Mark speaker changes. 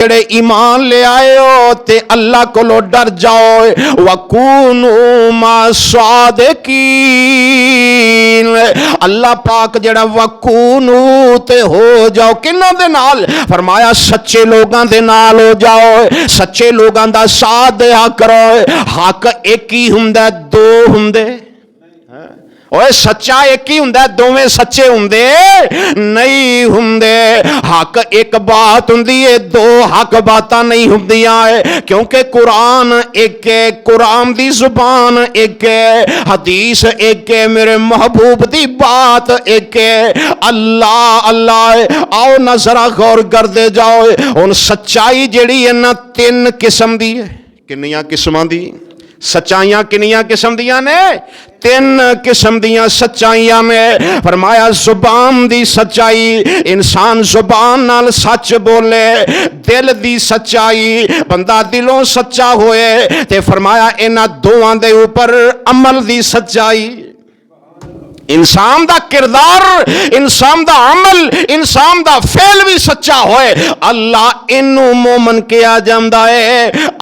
Speaker 1: जेड़े ईमान ले आए हो ते अल्लाह कोलो डर जाओ। वकूनू मा सादिकीन, अल्लाह पाक जेड़ा वकूनू ते हो जाओ किन्हां दे नाल, फरमाया सच्चे लोगां दे नाल हो जाओ, सच्चे लोगां दा साथ दिया करो। हक एक ही हुंदा, दो हुंदे ओए सच्चा एक ही हुंदा, दोवें सच्चे हुंदे नहीं हुंदे। हक एक बात हुंदी है, दो हक बातां नहीं हुंदियां, क्योंकि कुरान एक है, कुरान दी जुबान एक है, हदीस एक है, मेरे महबूब दी बात एक है। अल्लाह अल्लाह आओ ना जरा गौर करदे जाओ। हुण सच्चाई जिहड़ी है ना तीन किस्म दी है। किन्नियां किस्मां दी सच्चाइयां, किन्नियां किस्म दियां ने, तीन किस्म दियां सच्चाइयां ने। फरमाया जुबान दी सच्चाई, इंसान जुबान नाल सच बोले, दिल दी सच्चाई, बंदा दिलों सच्चा होए, ते फरमाया इन्हां दोवां दे ऊपर अमल दी सच्चाई। इंसान दा किरदार, इंसान दा अमल, इंसान दा फेल भी सच्चा होए, अल्लाह इनू मोमन किया जांदा है।